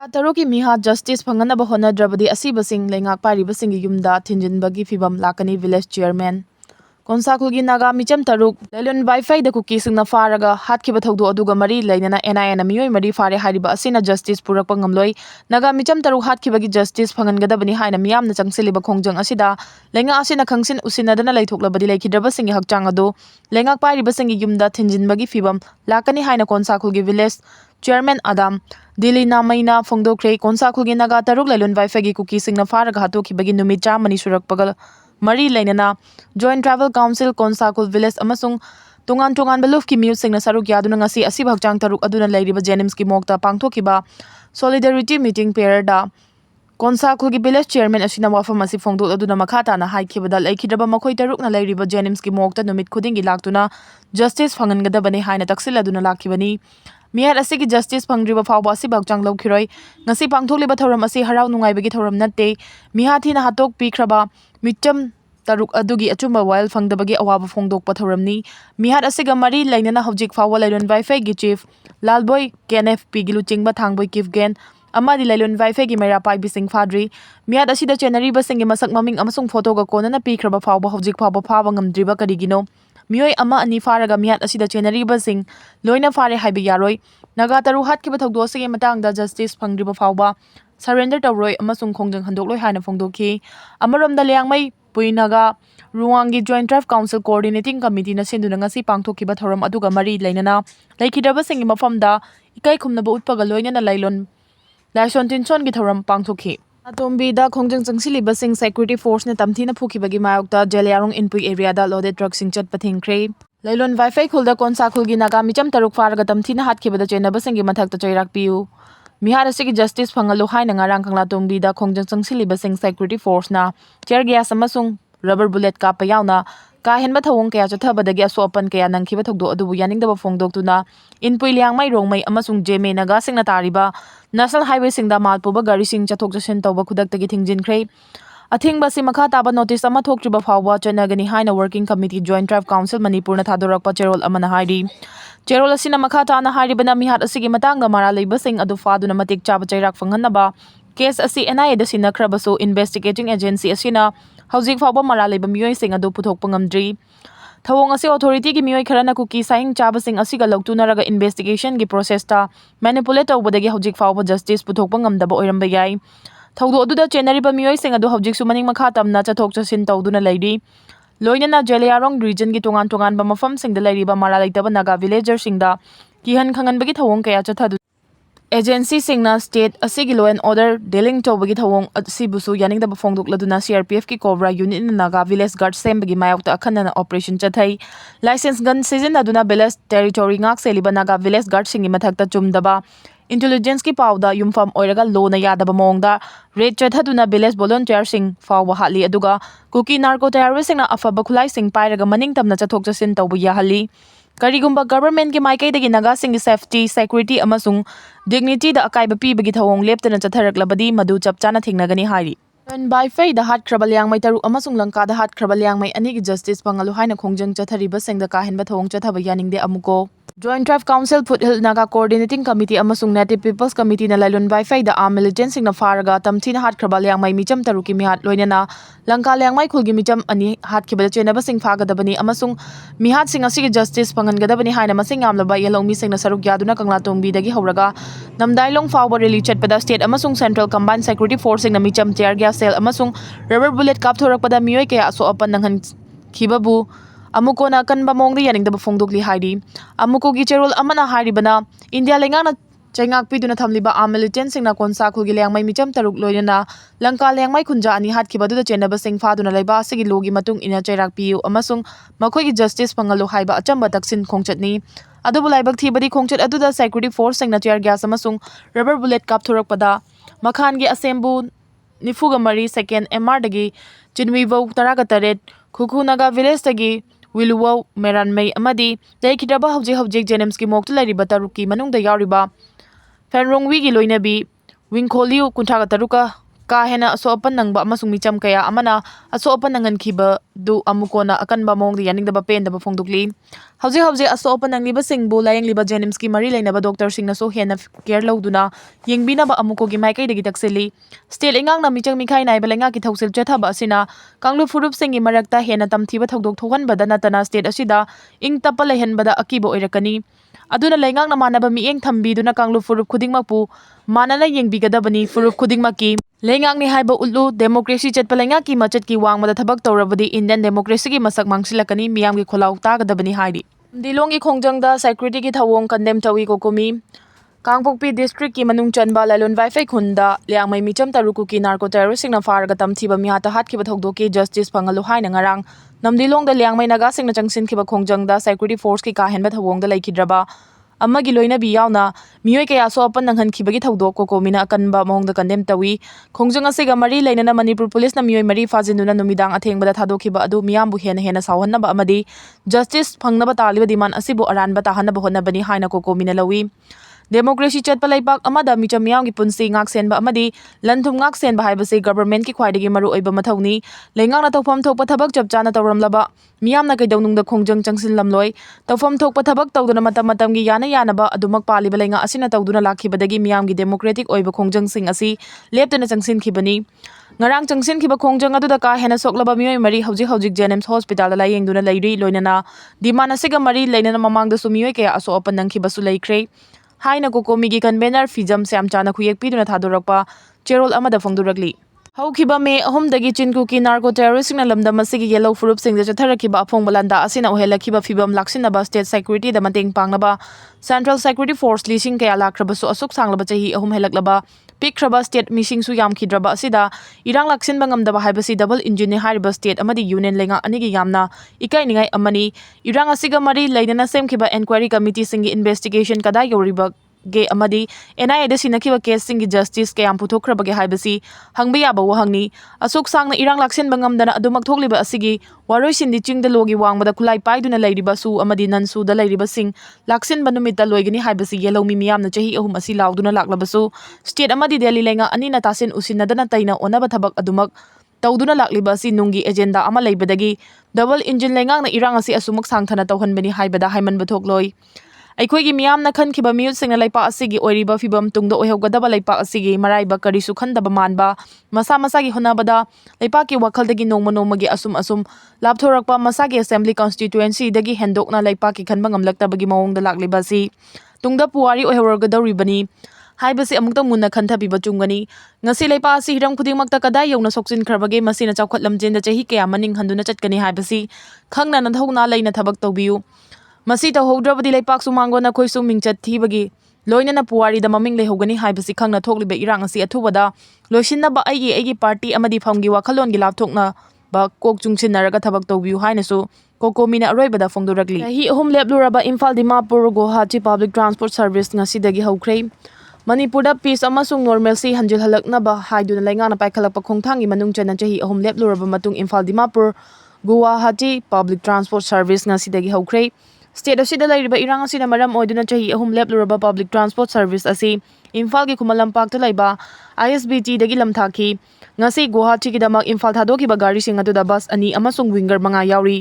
Taruki miha justice phanganaba honadravadi asibasing lengak paribasing yumda thinjinbagi fibam lakani village chairman Konsakulgi Naga micham taruk Lelun Wi-Fi the Kuki singna faraga hatkiba thogdu aduga mari lainana NIN miyoi mari fare hariba asina justice purakpa ngamloi Naga micham taruk hatkibagi justice phangangadabani haina miyamna changsiliba khongjang asida lenga asina khangsin usinadana laithoklabadi laikhidraba singi Hakchang adu lengak pariba singi yumda thinjinbagi fibam lakani haina Konsakulgi village chairman Adam Dili Namaina Fongdokre Konsakulgi Naga taruk Lelun Wi-Fi gi Kuki singna faraga hatokibagi numit chamani surakpagal Mari Lainana, Joint Travel Council Konsakul Village Amasung, Tungan Baluf ki Mute Sing Nasaruk Yadunangasi Asiba Hakchang Taruk Aduna Ladiba Jenims ki Mokta Pangtokiba, Solidarity Meeting Perda, Konsakul ki Village Chairman Asina Wafam Asi Fongdo Aduna Makata na Haikibada Laikidaba Makoi Taruk na Ladiba Jenims ki Mokta Numit Kudingi Laktuna, Justice Fangangadabani Haina Taxila Duna Lakibani. Miyar asigi justice pangriba fawba asi Hakchang lawkhiroi ngasi pangthokliba thoram asi harau nungaibagi thoram natte mihathi na hatok pikraba micham taruk adugi achumba while fangdabagi awaba fongdokpa thoramni mihat asiga mari lainana hojik fawwa lailon Wi-Fi gi chief lalboy KNFP gi luchingba thangboy kifgen amadi lailon Wi-Fi gi mera pai bising fadri mihat asida chenari basingi masak maming amasung photo ga konana pikraba fawba hojik fawba phawa ngamdriba karigino Miyoi ama ani faraga miyat asida chenari basing loina fare haibi yaroi Naga taru hatkiba thogdo asigi matangda justice phangriba fawba surrender tawroi amasung khongjang handokloi haina phongdokhi amaramda leyangmai puinaga ruwangi joint drive council coordinating committee na sinduna ngasi pangthokiba thoram aduga mari lainana laikhidaba singi mafamda ikai khumnaba utpaga loina lailon laison tinson gi thoram pangthokhi Atombi da khongjang changsiliba sing security force ne tamthina phukibagi mayokta Jeliarong inpui area da loaded truck sing chat pathingkre Lailon Wi-Fi khulda Konsakulgi Naga micham taruk faraga tamthina hatkibada chenaba singi mathakta chairak piu Mihar asigi justice phangalu haina ngarang khangla tombi da khongjang changsiliba sing security force na tear gas amasung rubber bullet ka payawna ka henba thawong kaya chathabadagi asopan kaya nangkhiba thogdo adubu yaningdaba fongdoktuna inpui liangmai rongmai amasung jeme naga singna tariba national highway singda malpuba gari sing chathok chasin tawba khudaktagi thingjinkhre Athing basi makha taba notice ama thoktriba fawwa chanagani haina working committee joint drive council Manipur na thadorakpa cherol amana hairi cherol asina makha tana haribana mihat asigi matangda mara leibasing adu faduna matik chaba chairak phanghanaba case asi NIA da sinakhrabasu investigating agency asina houjik fawba mara leiba miyoi sing adu puthokpa ngamdri Thawong asi authority gi miyoi kharana Kuki saing chabasing asiga loktunaraga investigation gi process ta manipulate tawbadagi houjik fawba justice puthokpa ngamdaba oiramba yai Thawdo aduda chenariba miyoi sing adu hojik su maning makha tamna chathok chasin tawduna lairi loinana Jeliarong region gi tongan ba mafam singda lairiba mara laitaba Naga villager singda kihan khanganbagi thawong kaya chathadu agency singna state asigi law and order dealing tawbagi thawong asibusu yaningda bafongduk laduna CRPF ki Cobra unit na Naga village guard sembagi mayokta akhanana operation chathai license gun season aduna village territory ngak seliba Naga village guard singi mathakta chumdaba Intelligence ki pawda yumfam oiraga lo na yadaba mongda red chathaduna village volunteer sing fawwa hali aduga Kuki narco terrorist sing na afaba khulai sing pairaga maning tamna chathok chasin tawbu yahali Karigumba government ki maikai dagi Naga sing safety security amasung dignity da akaiba pibagi thawong leptana chatharaklabadi madu chapchana thingnagani hairi Wi-Fi da hat krabalyang mai taru amasung langka da hat krabalyang mai ani gi justice pangalu haina khongjang chathariba singda kahenba thawong chathaba yaningde amuko Joint Drive Council Foothill Naga Coordinating Committee amasung Native People's Committee na lailon Wi-Fi da armed militant sing na faraga tamthina hat krabalyang mai micham taruki mihat loinana langka lyang mai khulgi micham ani hat khibada chenaba sing fagadabani amasung mihat sing asigi justice pangangadabani haina masing yamlaba yelong mi sing na saruk yaduna kangla tongbi dagi horaga namdailong fawba rally chatpada state amasung Central Combined Security Force sing na micham tear gas cell amasung rubber bullet kap thorakpada miyoi kaya aso apan nanghan khibabu Amuko na kan bamongri yaning da bafongdokli hairi amuko gi cherol amana hairi bana India lenga na chaingak piduna thamliba armed militant sing na Konsakulgi lengmai micham taruk loina langka lengmai khunja ani hat khibadu da chenaba sing faduna laiba asigi logi matung ina chairak piu amasung makoi gi justice pangalu haiba achamba taksin khongchatni adubu laibak thibadi khongchat aduda security force sing na tear gas amasung rubber bullet kap thorakpada makhan gi asembu nifuga mari second MR dagi chinwibo taraga taret Khukhu Naga village dagi Wiluwa Meran May amadi daikidaba hojik Jenems ki moktu lairiba taruki manungda yauriba Fenrong wi gi loinabi Wingkholiu kunthaga taruka ka hena aso apan nangba amasung micham kaya amana aso apan nangan khiba du amukona akanba mong di yaning daba pen daba phongdukli hauji aso apan nangliba singbu layang liba jenims ki mari lainaba doctor sing na so hena care loduna yengbina ba amuko gi maikai dagi takseli state engang na michang mikhai nai balenga ki thausil chathaba asina kanglu furup singi marakta hena tamthiba thogdok thohan bada natana state asida ing tapal hen bada akibo oirakani aduna laingang na manaba mieng thambiduna kanglu furup khudingmakpu manana yengbigadabani furup khudingmaki lengang ni haiba ullu democracy chatpa lenga ki machat ki wangmada thabak tawrabadi indian democracy ki masak mangsilakani miyam ki kholau tagadabani haidi dilong ki khongjangda security ki thawong condemn tawi kokomi Kangpokpi district ki manung chanba lalon waifai khunda liangmai micham taruku ki narco terrorist singna farga tamthiba mihata hatkiba thogdoki justice pangalu haina ngarang namdilong da liangmai naga singna changsin khiba khongjangda security force ki kahenba thawong da laikhidraba amagi loina bi yauna miyoi kaya so apan nanghan khibagi thawdok kokomina akanba mongda condemn tawi khongjang asiga mari lainana manipur police na miyoi mari fajinduna numidang athengbada thadokhiba adu miyambu hena sawhannaba amadi justice phangnaba taliba diman asibu aranba tahanaba honnabani haina kokomina lawi Democracy chatpa laipak amada micham miyam ki punsi ngak senba amadi lanthum ngak senba haibase government ki khwaidagi maruoiba mathawni lengang na tawfam thokpa thabak chapchana tawramlaba miyam na kaidawnungda khongjang changsin lamloi tawfam thokpa thabak tawduna matam gi yanaba adumak paliba lenga asina tawduna lakhibadagi miyam gi democratic oiba khongjang sing asi leptuna changsin khibani ngarang changsin khiba khongjang aduda ka hena soklaba miyoi mari hojik jenims hospital la yengduna lairi loinana dimana siga mari lainana mamangda sumiyoi kaya aso opan nang khiba su laikre haina kokomi gi convener fijam sam chana khuyek piduna thadorakpa cherol amada phongdurakli haukiba me ahumdagi chinku ki narco terrorist na lamda masigi yellow furup singja chatharakiba aphong balanda asina ohelakiba fibam laksinaba state security da mateng pangnaba central security force lising kaya lakrabasu asuk sanglaba chahi ahum helaklaba pikraba state missing su yam khidraba asida irang laksin bangamdaba haibasi double engine hariba state amadi union lenga anigi yamna ikai ningai amani irang asiga mari lainana semkhiba inquiry committee singi investigation kada yoriba ge amadi NIA da sinakiba case singi justice kayam puthokrabage haibasi hangbi yaba wahangni asuk sangna irang laksin bangamdana adumak thokliba asigi waroi sindi chingda logi wangmada khulai paiduna lairiba su amadi nansu da lairiba sing laksin banumita loigani haibasi yellow mi miyamna chahi ahum asi lauduna laklabasu state amadi delhi lenga anina tasin usinadana taina onaba thabak adumak tawduna lakliba si nungi agenda ama leibadagi double engine lengang na irang asi asumak sangthana tawhanbani haibada haimanba thokloi ꯑꯩꯈꯣꯏꯒꯤ ꯃꯤꯌꯥꯝꯅ ꯈꯟꯈꯤꯕ ꯃꯤꯍꯨꯠꯁꯤꯡꯅ ꯂꯩꯄꯥꯛ ꯑꯁꯤꯒꯤ ꯑꯣꯏꯔꯤꯕ ꯐꯤꯕꯝ ꯇꯨꯡꯗ ꯑꯣꯏꯍꯧꯒꯗꯕ ꯂꯩꯄꯥꯛ ꯑꯁꯤꯒꯤ ꯃꯔꯥꯏꯕꯛ ꯀꯔꯤꯁꯨ ꯈꯟꯗꯕ ꯃꯥꯟꯕ ꯃꯁꯥ ꯃꯁꯥꯒꯤ ꯍꯣꯠꯅꯕꯗ ꯂꯩꯄꯥꯛꯀꯤ ꯋꯥꯈꯜꯗꯒꯤ ꯅꯣꯡꯃꯒꯤ ꯑꯁꯨꯝ ꯂꯥꯞꯊꯣꯔꯛꯄ ꯃꯁꯥꯒꯤ ꯑꯦꯁꯦꯝꯕ꯭ꯂꯤ ꯀꯟꯁꯇꯤꯇꯨꯑꯦꯟꯁꯤꯗꯒꯤ ꯍꯦꯟꯗꯣꯛꯅ ꯂꯩꯄꯥꯛꯀꯤ ꯈꯟꯕ ꯉꯝꯂꯛꯇꯕꯒꯤ ꯃꯑꯣꯡꯗ ꯂꯥꯛꯂꯤꯕ ꯑꯁꯤ ꯇꯨꯡꯗ ꯄꯨꯋꯥꯔꯤ ꯑꯣꯏꯍꯧꯔꯒꯗꯧꯔꯤꯕꯅꯤ ꯍꯥꯏꯕꯁꯤ ꯑꯃꯨꯛꯇꯪ ꯃꯨꯟꯅ ꯈꯟꯊꯕꯤꯕ ꯆꯨꯝꯒꯅꯤ ꯉꯁꯤ ꯂꯩꯄꯥꯛ ꯑꯁꯤ ꯍꯤꯔꯝ ꯈꯨꯗꯤꯡꯃꯛꯇ ꯀꯗꯥꯏ ꯌꯧꯅ ꯁꯣꯛꯆꯤꯟꯈ꯭ꯔꯕꯒꯦ ꯃꯁꯤꯅ ꯆꯥꯎꯈꯠ ꯂꯝꯖꯦꯟꯗ ꯆꯍꯤ ꯀꯌꯥ ꯃꯅꯤꯡ ꯍꯟꯗꯨꯅ ꯆꯠꯀꯅꯤ ꯍꯥꯏꯕꯁꯤ ꯈꯪꯅ ꯅꯊꯧꯅꯥ ꯂꯩꯅ ꯊꯕꯛ ꯇꯧꯕꯤꯌꯨ ꯃꯁꯤ ꯇꯧꯍꯧꯗ꯭ꯔꯕꯗꯤ ꯂꯩꯄꯥꯛꯁꯨ ꯃꯥꯡꯒꯣꯟ ꯑꯩꯈꯣꯏꯁꯨ ꯃꯤꯡꯆꯠ ꯊꯤꯕꯒꯤ ꯂꯣꯏꯅꯅ ꯄꯨꯋꯥꯔꯤꯗ ꯃꯃꯤꯡ ꯂꯩꯍꯧꯒꯅꯤ ꯍꯥꯏꯕꯁꯤ ꯈꯪꯅ ꯊꯣꯛꯂꯤꯕ ꯏꯔꯥꯡ ꯑꯁꯤ ꯑꯊꯨꯕꯗ ꯂꯣꯏꯁꯤꯟꯅꯕ ꯑꯩꯒꯤ ꯄꯥꯔꯇꯤ ꯑꯃꯗꯤ ꯐꯝꯒꯤ ꯋꯥꯈꯜꯂꯣꯟꯒꯤ ꯂꯥꯞꯊꯣꯛꯅꯕ ꯀꯣꯛ ꯆꯨꯡꯁꯤꯟꯅꯔꯒ ꯊꯕꯛ ꯇꯧꯕꯤꯌꯨ ꯍꯥꯏꯅꯁꯨ ꯀꯣꯀꯣꯃꯤꯅ ꯑꯔꯣꯏꯕꯗ ꯐꯣꯡꯗꯣꯔꯛꯂꯤ ꯆꯍꯤ 3 ꯂꯦꯞꯂꯨꯔꯕ Imphal Dimapur Guwahati public transport service ꯉꯁꯤꯗꯒꯤ ꯍꯧꯈ꯭ꯔꯦ ꯃꯅꯤꯄꯨꯔꯗ ꯄꯤꯁ ꯑꯃꯁꯨꯡ ꯅꯣꯔꯃꯦꯜꯁꯤ ꯍꯟꯖꯤꯜꯍꯜꯂꯛꯅꯕ ꯍꯥꯏꯗꯨꯅ ꯂꯩꯉꯥꯛꯅ ꯄꯥꯏꯈꯠꯂꯛꯄ ꯈꯣꯡꯊꯥꯡꯒꯤ ꯃꯅꯨꯡ ꯆꯟꯅ ꯆꯍꯤ 3 ꯂꯦꯞꯂꯨꯔꯕ ꯃꯇꯨꯡ Imphal Dimapur Guwahati public transport service ꯉꯁꯤꯗꯒꯤ ꯍꯧꯈ꯭ꯔꯦ ꯁ꯭ꯇꯦꯠ ꯑꯁꯤꯗ ꯂꯩꯔꯤꯕ ꯏꯔꯥꯡ ꯑꯁꯤꯅ ꯃꯔꯝ ꯑꯣꯏꯗꯨꯅ ꯆꯍꯤ 3 ꯂꯦꯞꯂꯨꯔꯕ ꯄꯕ꯭ꯂꯤꯛ ꯇ꯭ꯔꯥꯟꯁꯄꯣꯔꯠ ꯁꯔꯚꯤꯁ ꯑꯁꯤ ꯏꯝꯐꯥꯜꯒꯤ ꯈꯨꯃꯟ ꯂꯝꯄꯥꯛꯇ ꯂꯩꯕ ISBTꯗꯒꯤ ꯂꯝꯊꯥꯈꯤ ꯉꯁꯤ ꯒꯨꯋꯥꯍꯥꯇꯤꯒꯤꯗꯃꯛ ꯏꯝꯐꯥꯜ ꯊꯥꯗꯣꯛꯈꯤꯕ ꯒꯥꯔꯤꯁꯤꯡ ꯑꯗꯨꯗ ꯕꯁ 2 ꯑꯃꯁꯨꯡ ꯋꯤꯡꯒꯔ 5 ꯌꯥꯎꯔꯤ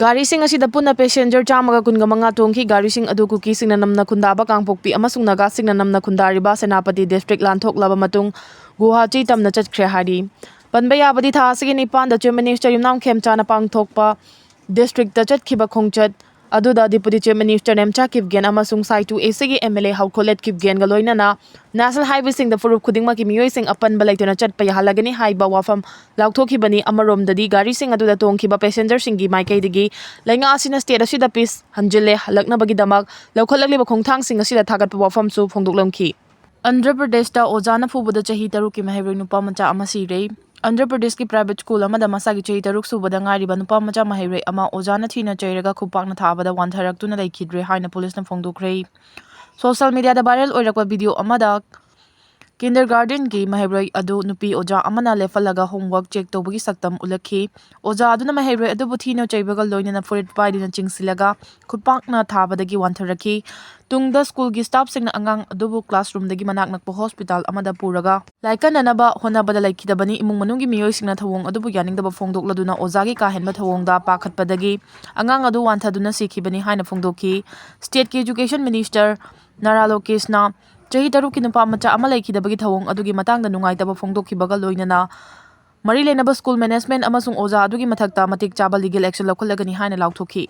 ꯒꯥꯔꯤꯁꯤꯡ ꯑꯁꯤꯗ ꯄꯨꯟꯅ ꯄꯦꯁꯦꯟꯖꯔ 145 ꯇꯣꯡꯈꯤ ꯒꯥꯔꯤꯁꯤꯡ ꯑꯗꯨ ꯀꯨꯀꯤꯁꯤꯡꯅ ꯅꯝꯅ ꯈꯨꯟꯗꯥꯕ ꯀꯥꯡꯄꯣꯛꯄꯤ ꯑꯃꯁꯨꯡ ꯅꯥꯒꯥꯁꯤꯡꯅ ꯅꯝꯅ ꯈꯨꯟꯗꯥꯔꯤꯕ ꯁꯦꯅꯥꯄꯇꯤ ꯗꯤꯁꯇ꯭ꯔꯤꯛ ꯂꯥꯟꯊꯣꯛꯂꯕ ꯃꯇꯨꯡ ꯒꯨꯋꯥꯍꯥꯇꯤ ꯇꯝꯅ ꯆꯠꯈ꯭ꯔꯦ ꯍꯥꯏꯔꯤ ꯄꯟꯕ ꯌꯥꯕꯗꯤ ꯊꯥ ꯑꯁꯤꯒꯤ 9ꯗ ꯆꯤꯐ ꯃꯤꯅꯤꯁꯇꯔ ꯌꯨꯝꯅꯥꯝ ꯈꯦꯝꯆꯥꯅ ꯄꯥꯡꯊꯣꯛꯄ ꯗꯤꯁꯇ꯭ꯔꯤꯛꯇ ꯆꯠꯈꯤꯕ ꯈꯣꯡꯆꯠ ꯑꯗꯨꯗ deputy chief minister Nemcha Kipgen ꯑꯃꯁꯨꯡ ꯁꯥꯏꯇꯨ ꯑꯦꯁꯤꯒꯤ MLA ꯍꯧꯈꯣꯂꯦꯠ ꯀꯤꯞꯒꯦꯟꯒ ꯂꯣꯏꯅꯅ ꯅꯦꯁꯅꯦꯜ ꯍꯥꯏꯋꯦꯁꯤꯡꯗ ꯐꯨꯔꯨꯞ ꯈꯨꯗꯤꯡꯃꯛꯀꯤ ꯃꯤꯑꯣꯏꯁꯤꯡ ꯑꯄꯟꯕ ꯂꯩꯇꯅ ꯆꯠꯄ ꯌꯥꯍꯜꯂꯒꯅꯤ ꯍꯥꯏꯕ ꯋꯥꯐꯝ ꯂꯥꯎꯊꯣꯛꯈꯤꯕꯅꯤ ꯑꯃꯔꯣꯝꯗꯗꯤ ꯒꯥꯔꯤꯁꯤꯡ ꯑꯗꯨꯗ ꯇꯣꯡꯈꯤꯕ ꯄꯦꯁꯦꯟꯖꯔꯁꯤꯡꯒꯤ ꯃꯥꯏꯀꯩꯗꯒꯤ ꯂꯩꯉꯥꯛ ꯑꯁꯤꯅ ꯁ꯭ꯇꯦꯠ ꯑꯁꯤꯗ ꯄꯤꯁ ꯍꯟꯖꯤꯜꯂꯦ ꯍꯜꯂꯛꯅꯕꯒꯤꯗꯃꯛ ꯂꯧꯈꯠꯂꯛꯂꯤꯕ ꯈꯣꯡꯊꯥꯡꯁꯤꯡ ꯑꯁꯤꯗ ꯊꯥꯒꯠꯄ ꯋꯥꯐꯝꯁꯨ ꯐꯣꯡꯗꯣꯛꯂꯝꯈꯤ ꯑꯟꯙ꯭ꯔ ꯄ꯭ꯔꯗꯦꯁꯇ ꯑꯣꯖꯥꯅ ꯐꯨꯕꯗ ꯆꯍꯤ 3ꯀꯤ ꯃꯍꯩꯔꯣꯏ ꯅꯨꯄꯥ ꯃꯆꯥ ꯑꯃ ꯁꯤꯔꯦ ꯑꯟꯙ꯭ꯔ ꯄ꯭ꯔꯗꯦꯁꯀꯤ ꯄ꯭ꯔꯥꯏꯚꯦꯠ ꯁ꯭ꯀꯨꯜ ꯑꯃꯗ ꯃꯁꯥꯒꯤ ꯆꯍꯤ 3 ꯁꯨꯕꯗ ꯉꯥꯏꯔꯤꯕ ꯅꯨꯄꯥ ꯃꯆꯥ ꯃꯍꯩꯔꯣꯏ ꯑꯃ ꯑꯣꯖꯥꯅ ꯊꯤꯅ ꯆꯩꯔꯒ ꯈꯨꯄꯥꯛꯅ ꯊꯥꯕꯗ ꯋꯥꯟꯊꯔꯛꯇꯨꯅ ꯂꯩꯈꯤꯗ꯭ꯔꯦ ꯍꯥꯏꯅ ꯄꯨꯂꯤꯁꯅ ꯐꯣꯡꯗꯣꯛꯈ꯭ꯔꯦ ꯁꯣꯁꯤꯌꯦꯜ ꯃꯤꯗꯤꯌꯥꯗ ꯚꯥꯏꯔꯦꯜ ꯑꯣꯏꯔꯛꯄ ꯚꯤꯗꯤꯑꯣ ꯑꯃꯗ ꯀꯤꯟꯗꯔꯒꯥꯔꯇꯦꯟꯒꯤ ꯃꯍꯩꯔꯣꯏ ꯑꯗꯨ ꯅꯨꯄꯤ ꯑꯣꯖꯥ ꯑꯃꯅ ꯂꯦꯞꯍꯜꯂꯒ ꯍꯣꯝꯋꯥꯔꯛ ꯆꯦꯛ ꯇꯧꯕꯒꯤ ꯁꯛꯇꯝ ꯎꯠꯂꯛꯈꯤ꯫ ꯑꯣꯖꯥ ꯑꯗꯨꯅ ꯃꯍꯩꯔꯣꯏ ꯑꯗꯨꯕꯨ ꯊꯤꯅ ꯆꯩꯕꯒ ꯂꯣꯏꯅꯅ ꯐꯨꯔꯤꯠ ꯄꯥꯏꯗꯨꯅ ꯆꯤꯡꯁꯤꯜꯂꯒ ꯈꯨꯠꯄꯥꯛꯅ ꯊꯥꯕꯗꯒꯤ ꯋꯥꯟꯊꯔꯛꯈꯤ꯫ ꯇꯨꯡꯗ ꯁ꯭ꯀꯨꯜꯒꯤ ꯁ꯭ꯇꯥꯐꯁꯤꯡꯅ ꯑꯉꯥꯡ ꯑꯗꯨꯕꯨ ꯀ꯭ꯂꯥꯁꯔꯨꯝꯗꯒꯤ ꯃꯅꯥꯛ ꯅꯛꯄ ꯍꯣꯁꯄꯤꯇꯥꯜ ꯑꯃꯗ ꯄꯨꯔꯒ ꯂꯥꯏꯀꯠꯅꯅꯕ ꯍꯣꯠꯅꯕꯗ ꯂꯩꯈꯤꯗꯕꯅꯤ꯫ ꯏꯃꯨꯡ ꯃꯅꯨꯡꯒꯤ ꯃꯤꯑꯣꯏꯁꯤꯡꯅ ꯊꯧꯑꯣꯡ ꯑꯗꯨꯕꯨ ꯌꯥꯅꯤꯡꯗꯕ ꯐꯣꯡꯗꯣꯛꯂꯗꯨꯅ ꯑꯣꯖꯥꯒꯤ ꯀꯥ ꯍꯦꯟꯕ ꯊꯧꯑꯣꯡꯗ ꯄꯥꯈꯠꯄꯗꯒꯤ ꯑꯉꯥꯡ ꯑꯗꯨ ꯋꯥꯟꯊꯗꯨꯅ ꯁꯤꯈꯤꯕꯅꯤ ꯍꯥꯏꯅ ꯐꯣꯡꯗꯣꯛꯈꯤ꯫ ꯁ꯭ꯇꯦꯠꯀꯤ ꯑꯦꯖꯨꯀꯦꯁꯟ ꯃꯤꯅꯤꯁꯇꯔ ꯅꯥꯔꯥꯂꯣꯀꯦꯁꯅ ꯆꯍꯤ 6ꯀꯤ ꯅꯨꯄꯥ ꯃꯆꯥ ꯑꯃ ꯂꯩꯈꯤꯗꯕꯒꯤ ꯊꯧꯑꯣꯡ ꯑꯗꯨꯒꯤ ꯃꯇꯥꯡꯗ ꯅꯨꯡꯉꯥꯏꯇꯕ ꯐꯣꯡꯗꯣꯛꯈꯤꯕꯒ ꯂꯣꯏꯅꯅ ꯃꯔꯤ ꯂꯩꯅꯕ ꯁ꯭ꯀꯨꯜ ꯃꯦꯅꯦꯖꯃꯦꯟꯠ ꯑꯃꯁꯨꯡ ꯑꯣꯖꯥ ꯑꯗꯨꯒꯤ ꯃꯊꯛꯇ ꯃꯇꯤꯛ ꯆꯥꯕ ꯂꯤꯒꯦꯜ ꯑꯦꯛꯁꯟ ꯂꯧꯈꯠꯂꯒꯅꯤ ꯍꯥꯏꯅ ꯂꯥꯎꯊꯣꯛꯈꯤ꯫